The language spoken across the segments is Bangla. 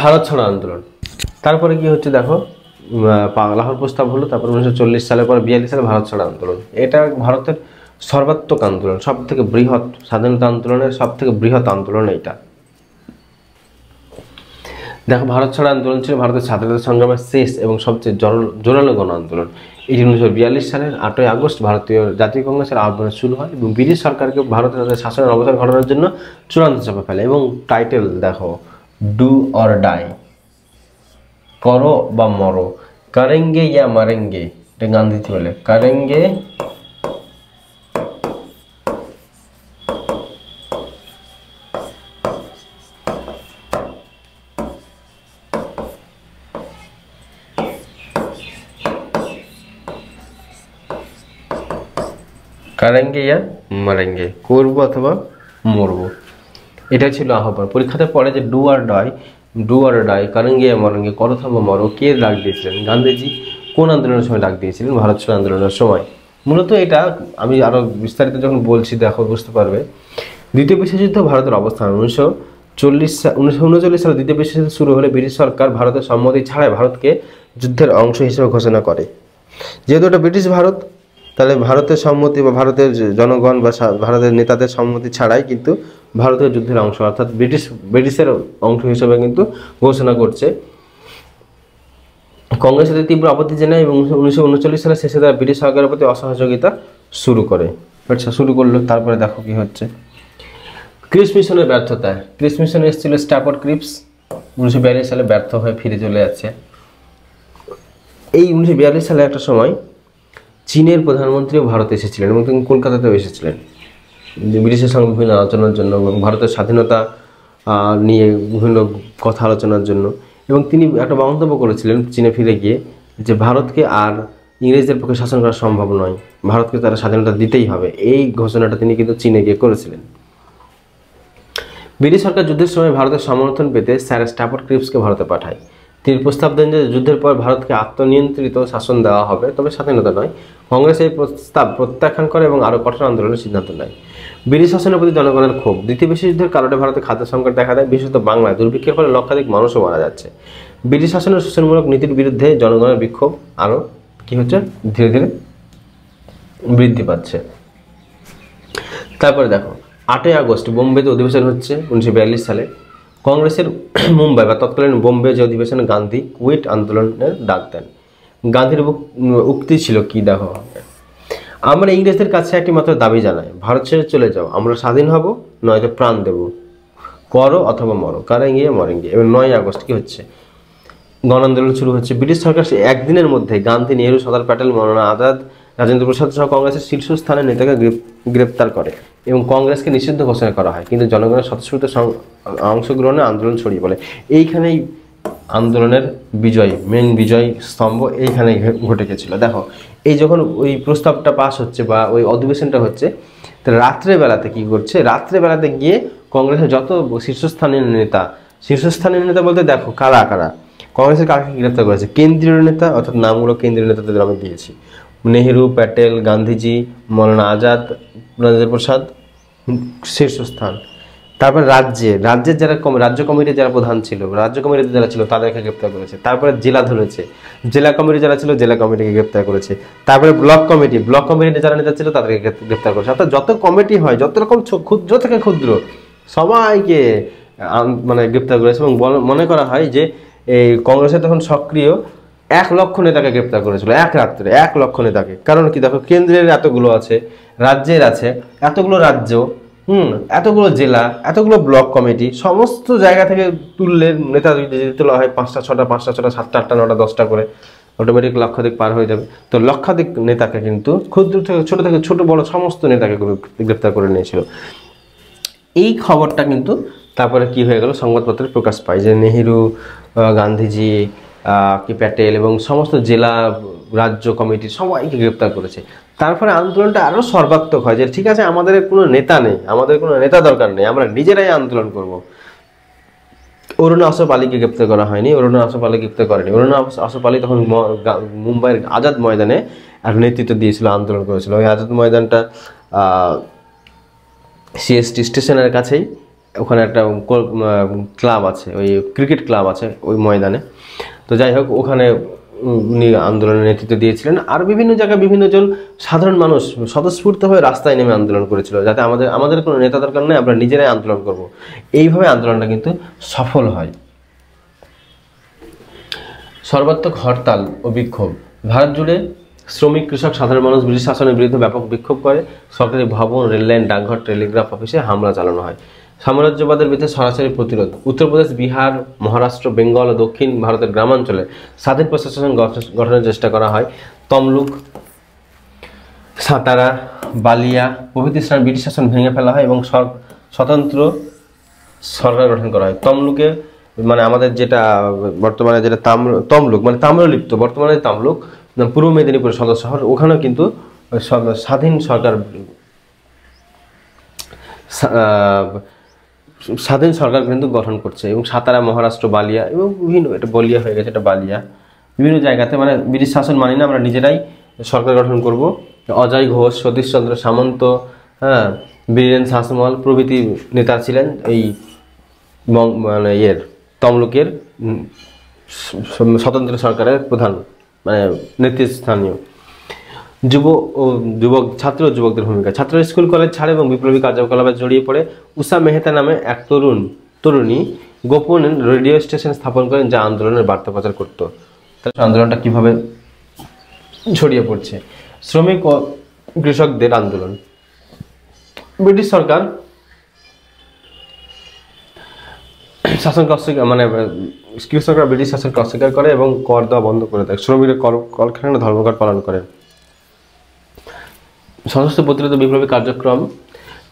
ভারত ছাড়ো আন্দোলন। তারপরে কি হচ্ছে দেখো, লাহোর প্রস্তাব হলো, তারপর 1940 সালের পর 42 সালে ভারত ছাড়ো আন্দোলন। এটা ভারতের সর্বাত্মক আন্দোলন, সব থেকে বৃহৎ স্বাধীনতা আন্দোলনের সব থেকে বৃহৎ আন্দোলন এইটা। দেখো, ভারত ছাড়ো আন্দোলন ছিল ভারতের স্বাধীনতা সংগ্রামের শেষ এবং সবচেয়ে জোরালো গণ আন্দোলন। এটি 1942 সালের 8ই আগস্ট ভারতীয় জাতীয় কংগ্রেসের আহ্বানে শুরু হয় এবং ব্রিটিশ সরকারকে ভারতের তাদের শাসনের অবসান ঘটানোর জন্য চূড়ান্ত চাপে ফেলে। এবং টাইটেল দেখো, ডু অর ডাই, করো বা মরো, করেঙ্গে ইয়া মারেঙ্গে, এটা গান্ধীজি বলে, করেঙ্গে কারেঙ্গে ইয়া মারেঙ্গে, করবো অথবা মরবো, এটা ছিল আহ্বান। পরীক্ষাতে পড়ে যে ডু আর ডাই, কারেঙ্গে ইয়া মারেঙ্গে, করো অথবা মরো, কে ডাক দিয়েছিলেন? গান্ধীজি। কোন আন্দোলনের সময় ডাক দিয়েছিলেন? ভারত ছাড়ো আন্দোলনের সময়। মূলত এটা আমি আরো বিস্তারিত যখন বলছি দেখো বুঝতে পারবে। দ্বিতীয় বিশ্বযুদ্ধ ভারতের অবস্থান 1939 সালে দ্বিতীয় বিশ্বযুদ্ধ শুরু হলে ব্রিটিশ সরকার ভারতের সম্মতি ছাড়াই ভারতকে যুদ্ধের অংশ হিসেবে ঘোষণা করে। যেহেতু এটা ব্রিটিশ ভারত, তাহলে ভারতের সম্মতি বা ভারতের জনগণ বা ভারতের নেতাদের সম্মতি ছাড়াই কিন্তু ভারতের যুদ্ধের অংশ, অর্থাৎ ব্রিটিশের অংশ হিসেবে কিন্তু ঘোষণা করছে। কংগ্রেস এতে তীব্র আপত্তি জানায় এবং 1939 সালের শেষে তারা ব্রিটিশ সরকারের প্রতি অসহযোগিতা শুরু করলো। তারপরে দেখো কি হচ্ছে, ক্রিপস মিশনের ব্যর্থতা। ক্রিপস মিশনে এসেছিল স্ট্যাফোর্ড ক্রিপস, 1942 সালে ব্যর্থ হয়ে ফিরে চলে যাচ্ছে। এই 1942 সালে একটা সময় চীনের প্রধানমন্ত্রীও ভারতে এসেছিলেন এবং তিনি কলকাতাতেও এসেছিলেন ব্রিটিশের সঙ্গে বিভিন্ন আলোচনার জন্য এবং ভারতের স্বাধীনতা নিয়ে বিভিন্ন কথা আলোচনার জন্য। এবং তিনি একটা মন্তব্য করেছিলেন চীনে ফিরে গিয়ে যে ভারতকে আর ইংরেজদের পক্ষে শাসন করা সম্ভব নয়, ভারতকে তারা স্বাধীনতা দিতেই হবে। এই ঘোষণাটা তিনি কিন্তু চীনে গিয়ে করেছিলেন। ব্রিটিশ সরকার যুদ্ধের সময় ভারতের সমর্থন পেতে স্যার স্ট্যাফোর্ড ক্রিপসকে ভারতে পাঠায়। তিনি প্রস্তাব দেন যে যুদ্ধের পর ভারতকে আত্মনিয়ন্ত্রিত শাসন দেওয়া হবে, তবে স্বাধীনতা নয়। কংগ্রেস এই প্রস্তাব প্রত্যাখ্যান করে এবং আরও কঠোর আন্দোলনের সিদ্ধান্ত নেয়। ব্রিটিশ শাসনের প্রতি জনগণের ক্ষোভ। দ্বিতীয় বিশ্বযুদ্ধের কারণে ভারতে খাদ্য সংকট দেখা দেয়, বিশেষত বাংলায় দুর্ভিক্ষের ফলে লক্ষাধিক মানুষও মারা যাচ্ছে। ব্রিটিশ শাসনের শোষণমূলক নীতির বিরুদ্ধে জনগণের বিক্ষোভ আরও কি হচ্ছে, ধীরে ধীরে বৃদ্ধি পাচ্ছে। তারপরে দেখো, 8ই আগস্ট বোম্বেতে অধিবেশন হচ্ছে 1942 সালে। কংগ্রেসের মুম্বাই বা তৎকালীন বোম্বে যে অধিবেশনে গান্ধী কুইট আন্দোলনের ডাক দেন। গান্ধীর উক্তি ছিল কি দেখো, আমরা ইংরেজদের কাছে একটি মাত্র দাবি জানাই, ভারত ছেড়ে চলে যাও, আমরা স্বাধীন হব, নয়তো প্রাণ দেব, করো অথবা মরো, কারেঙ্গে মরেঙ্গে। এবং 9ই আগস্ট কি হচ্ছে, গণ আন্দোলন শুরু হচ্ছে। ব্রিটিশ সরকার একদিনের মধ্যে গান্ধী, নেহরু, সর্দার প্যাটেল, মৌলানা আজাদ, রাজেন্দ্র প্রসাদ সহ কংগ্রেসের শীর্ষস্থানের নেতাকে গ্রেপ্তার করে এবং কংগ্রেসকে নিষিদ্ধ ঘোষণা করা হয়। কিন্তু জনগণের স্বতঃস্ফূর্ত অংশগ্রহণে আন্দোলন ছড়িয়ে পড়ে। এইখানেই আন্দোলনের মেন বিজয় স্তম্ভ এইখানে ঘটে গেছিল। দেখো, এই যখন ওই প্রস্তাবটা পাস হচ্ছে বা ওই অধিবেশনটা হচ্ছে, তো রাত্রেবেলাতে কি করছে, রাত্রেবেলাতে গিয়ে কংগ্রেসের যত শীর্ষস্থানীয় নেতা বলতে দেখো কারা কারা কংগ্রেসের কাকে গ্রেপ্তার করেছে, কেন্দ্রীয় নেতা, অর্থাৎ নামগুলো কেন্দ্রীয় নেতাদের আমি দিয়েছি, নেহেরু, প্যাটেল, গান্ধীজি, মৌলানা আজাদ, রাজেন্দ্র প্রসাদ শীর্ষস্থান। তারপর রাজ্যের যারা রাজ্য কমিটির যারা প্রধান ছিল, রাজ্য কমিটিতে যারা ছিল তাদেরকে গ্রেপ্তার করেছে। তারপরে জেলা ধরেছে, জেলা কমিটি যারা ছিল জেলা কমিটিকে গ্রেপ্তার করেছে। তারপরে ব্লক কমিটিতে যারা নেতা ছিল তাদেরকে গ্রেপ্তার করেছে। অর্থাৎ যত কমিটি হয়, যত রকম ক্ষুদ্র থেকে ক্ষুদ্র সবাইকে মানে গ্রেপ্তার করেছে। এবং মনে করা হয় যে এই কংগ্রেসের তখন সক্রিয় 1 লক্ষ নেতাকে গ্রেপ্তার করেছিল এক রাত্রে, 1 লক্ষ নেতাকে। কারণ কি দেখো, কেন্দ্রের এতগুলো আছে, রাজ্যের আছে এতগুলো রাজ্য, এতগুলো জেলা, এতগুলো ব্লক কমিটি, সমস্ত জায়গা থেকে তুললে নেতা যদি তোলা হয় 5টা 6টা 5টা 6টা 7টা 8টা 9টা 10টা করে, অটোমেটিক লক্ষাধিক পার হয়ে যাবে। তো লক্ষাধিক নেতাকে কিন্তু ক্ষুদ্র থেকে ছোট বড় সমস্ত নেতাকে গ্রেপ্তার করে নিয়েছিল। এই খবরটা কিন্তু তারপরে কি হয়ে গেল, সংবাদপত্রে প্রকাশ পায় যে নেহেরু, গান্ধীজি, প্যাটেল এবং সমস্ত জেলা রাজ্য কমিটি সবাইকে গ্রেপ্তার করেছে। তারপরে আন্দোলনটা আরও সর্বাত্মক হয় যে ঠিক আছে, আমাদের কোনো নেতা নেই, আমাদের কোনো নেতা দরকার নেই, আমরা নিজেরাই আন্দোলন করব। অরুণা আসফ আলীকে গ্রেপ্তার করা হয়নি, অরুণা আসফ আলী গ্রেপ্তার করেনি। অরুণা আসফ আলী তখন মুম্বাইয়ের আজাদ ময়দানে এক নেতৃত্ব দিয়েছিল, আন্দোলন করেছিল। ওই আজাদ ময়দানটা সিএসটি স্টেশনের কাছেই ওখানে একটা ক্লাব আছে, ওই ক্রিকেট ক্লাব আছে ওই ময়দানে। তো যাই হোক, ওখানে উনি আন্দোলনের নেতৃত্ব দিয়েছিলেন। আর বিভিন্ন জায়গায় বিভিন্ন জন সাধারণ মানুষ স্বতঃস্ফূর্তভাবে রাস্তায় নেমে আন্দোলন করেছিল, যাতে আমাদের কোনো নেতা দরকার নেই, আমরা নিজেরাই আন্দোলন করব। এইভাবে আন্দোলনটা কিন্তু সফল হয়। সর্বাত্মক হরতাল ও বিক্ষোভ। ভারত জুড়ে শ্রমিক, কৃষক, সাধারণ মানুষ ব্রিটিশ শাসনের বিরুদ্ধে ব্যাপক বিক্ষোভ করে। সরকারি ভবন, রেললাইন, ডাকঘর, টেলিগ্রাফ অফিসে হামলা চালানো হয়। সাম্রাজ্যবাদের বিরুদ্ধে সরাসরি প্রতিরোধ। উত্তরপ্রদেশ, বিহার, মহারাষ্ট্র, বেঙ্গল ও দক্ষিণ ভারতের গ্রামাঞ্চলে স্বাধীন প্রশাসন গঠনের চেষ্টা করা হয়। তমলুক, সাতারা, বালিয়া প্রভৃতি স্থান ব্রিটিশ শাসন ভেঙে ফেলা হয় এবং স্বতন্ত্র সরকার গঠন করা হয়। তমলুকে মানে আমাদের যেটা বর্তমানে যেটা তমলুক মানে তাম্রলিপ্ত, বর্তমানে তমলুক পূর্ব মেদিনীপুরের সদর শহর, ওখানেও কিন্তু স্বাধীন সরকার কিন্তু গঠন করছে। এবং সাতারা, মহারাষ্ট্র, বালিয়া এবং বিভিন্ন, এটা বলিয়া হয়ে গেছে, এটা বালিয়া, বিভিন্ন জায়গাতে মানে ব্রিটিশ শাসন মানি না, আমরা নিজেরাই সরকার গঠন করব। অজয় ঘোষ, সতীশচন্দ্র সামন্ত, বীরেন শাসমল প্রভৃতি নেতা ছিলেন এই মানে তমলুকের স্বতন্ত্র সরকারের প্রধান মানে নেতৃস্থানীয়। ছাত্র ও যুবকদের ভূমিকা। ছাত্র স্কুল কলেজ ছাড়ে এবং বিপ্লবী কার্যকলাপে জড়িয়ে পড়ে। উষা মেহতা নামে এক তরুণী গোপন রেডিও স্টেশন স্থাপন করেন, যা আন্দোলনের বার্তা প্রচার করত। তাহলে আন্দোলনটা কিভাবে ছড়িয়ে পড়ছে? শ্রমিক ও কৃষকদের আন্দোলন। ব্রিটিশ সরকার শাসনকে অস্বীকার মানে কৃষকরা ব্রিটিশ শাসনকে অস্বীকার করে এবং কর দেওয়া বন্ধ করে দেয়। শ্রমিকরা কলকারখানায় ধর্মঘট পালন করে। সশস্ত্র প্রতিরোধ বিপ্লবী কার্যক্রম।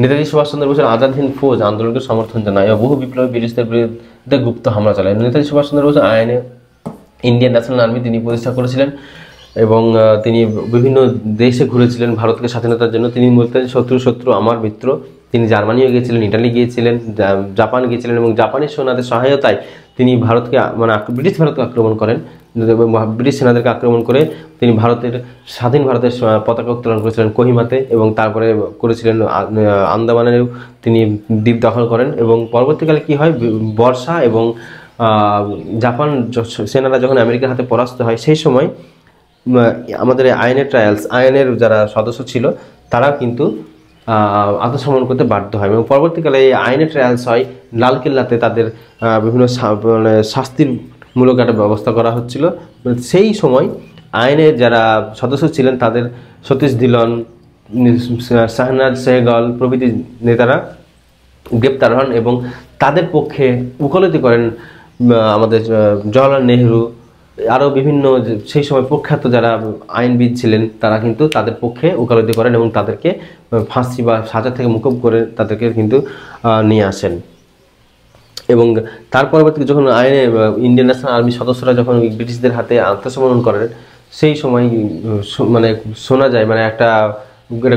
নেতাজি সুভাষচন্দ্র বোসের আজাদ হিন্দ ফৌজ আন্দোলনকে সমর্থন জানায় এবং বহু বিপ্লবী ব্রিটিশদের বিরুদ্ধে গুপ্ত হামলা চালায়। নেতাজি সুভাষচন্দ্র বোস আইনে ইন্ডিয়ান ন্যাশনাল আর্মি তিনি প্রতিষ্ঠা করেছিলেন এবং তিনি বিভিন্ন দেশে ঘুরেছিলেন ভারতকে স্বাধীনতার জন্য। তিনি বলতেন শত্রু আমার মিত্র। তিনি জার্মানিও গিয়েছিলেন, ইটালি গিয়েছিলেন, জাপান গিয়েছিলেন এবং জাপানি সেনাদের সহায়তায় তিনি ভারতকে মানে ব্রিটিশ ভারতকে আক্রমণ করেন। ব্রিটিশ সেনাদেরকে আক্রমণ করে তিনি স্বাধীন ভারতের পতাকা উত্তোলন করেছিলেন কোহিমাতে এবং তারপরে করেছিলেন আন্দামানেও তিনি দ্বীপ দখল করেন। এবং পরবর্তীকালে কি হয়, বর্ষা এবং জাপান সেনারা যখন আমেরিকার হাতে পরাস্ত হয়, সেই সময় আমাদের আইনের যারা সদস্য ছিল তারা কিন্তু আত্মসমর্পণ করতে বাধ্য হয় এবং পরবর্তীকালে এই আইনের ট্রায়ালস হয়। লালকেল্লাতে তাদের বিভিন্ন শাস্তিমূলক একটা ব্যবস্থা করা হচ্ছিল। সেই সময় আইনের যারা সদস্য ছিলেন তাদের সতীশ ধিলন, শাহনাজ সেহগল প্রভৃতি নেতারা গ্রেপ্তার হন এবং তাদের পক্ষে উকালতি করেন আমাদের জওহরলাল নেহরু, আরও বিভিন্ন সেই সময় প্রখ্যাত যারা আইনবিদ ছিলেন তারা কিন্তু তাদের পক্ষে ওকালতি করেন এবং তাদেরকে ফাঁসি বা সাজা থেকে মুকুব করে তাদেরকে কিন্তু নিয়ে আসেন। এবং তার পরবর্তীতে যখন ইন্ডিয়ান ন্যাশনাল আর্মির সদস্যরা যখন ব্রিটিশদের হাতে আত্মসমর্পণ করেন, সেই সময় মানে শোনা যায়, মানে একটা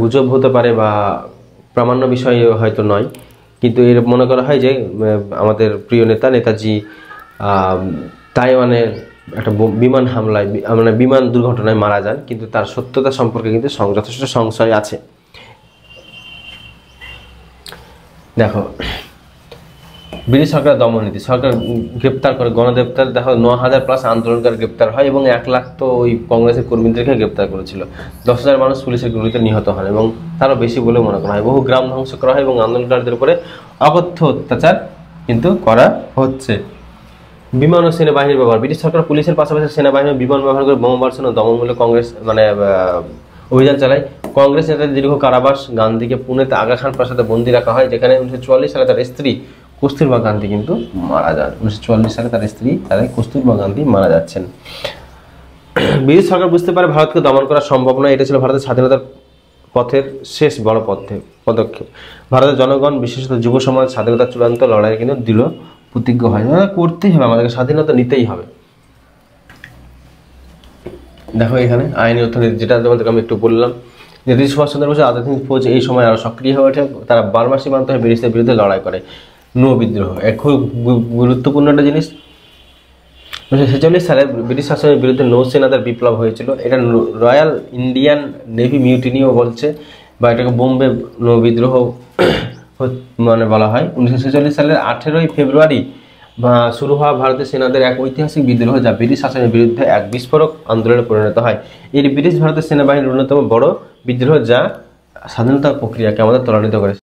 গুজব হতে পারে বা প্রামাণ্য বিষয় হয়তো নয়, কিন্তু এর মনে করা হয় যে আমাদের প্রিয় নেতাজি তাইওয়ানে একটা বিমান হামলায় মানে বিমান দুর্ঘটনায় মারা যান, কিন্তু তার সত্যতা সম্পর্কে কিন্তু যথেষ্ট সংশয় আছে। দেখো, ব্রিটিশ সরকার দমননীতি। সরকার গ্রেপ্তার করে গণগ্রেপ্তার, দেখো 9,000+ আন্দোলনকারী গ্রেপ্তার হয় এবং 1 লাখ তো ওই কংগ্রেসের কর্মীদেরকে গ্রেপ্তার করেছিল। 10,000 মানুষ পুলিশের গুলিতে নিহত হন এবং তারও বেশি বলে মনে করা হয়। বহু গ্রাম ধ্বংস করা হয় এবং আন্দোলনকারীদের উপরে অকথ্য অত্যাচার কিন্তু করা হচ্ছে। বিমান ও সেনাবাহিনীর ব্যবহার। ব্রিটিশ সরকার পুলিশের পাশাপাশি সেনাবাহিনী বিমান ব্যবহার করে বোমাবর্ষণ ও দমনমূলক কংগ্রেস মানে অভিযান চালায়। কংগ্রেস নেতাদের দীর্ঘ কারাবাস। গান্ধীকে পুনেতে আগা খান প্রাসাদে বন্দী রাখা হয়, যেখানে 1944 সালে তার স্ত্রী কস্তুরবা গান্ধী কিন্তু মারা যান। 1944 সালে তার স্ত্রী কস্তুরবা গান্ধী মারা যাচ্ছেন। ব্রিটিশ সরকার বুঝতে পারে ভারতকে দমন করা সম্ভব নয়, এটা ছিল ভারতের স্বাধীনতার পথের শেষ বড় পদক্ষেপ। ভারতের জনগণ বিশেষত যুব সমাজ স্বাধীনতার চূড়ান্ত লড়াই কিন্তু দৃঢ় প্রতিজ্ঞ হয়, করতেই হবে, আমাদেরকে স্বাধীনতা নিতেই হবে। দেখো এখানে আইনি অর্থনীতি, যেটা তোমাদেরকে আমি একটু বললাম। নেতাজি সুভাষচন্দ্র বোস আজাদ হিন্দ ফৌজ এই সময় আরও সক্রিয় হয়ে ওঠে। তারা বার্মা সীমান্ত হয়ে ব্রিটিশদের বিরুদ্ধে লড়াই করে। নৌ বিদ্রোহ এক খুব গুরুত্বপূর্ণ একটা জিনিস। 1946 সালে ব্রিটিশ শাসনের বিরুদ্ধে নৌসেনাদের বিপ্লব হয়েছিল। এটা রয়্যাল ইন্ডিয়ান নেভি মিউটিনিও বলছে বা এটাকে বোম্বে নৌ বিদ্রোহ মানে বলা হয়। 1946 সালের 18 ফেব্রুয়ারি শুরু হওয়া ভারতের সেনাদের এক ঐতিহাসিক বিদ্রোহ, যা ব্রিটিশ শাসনের বিরুদ্ধে এক বিস্ফোরক আন্দোলনে পরিণত হয়। এর ব্রিটিশ ভারতের সেনাবাহিনীর অন্যতম বড় বিদ্রোহ, যা স্বাধীনতার প্রক্রিয়াকে আমাদের ত্বরান্বিত করেছে।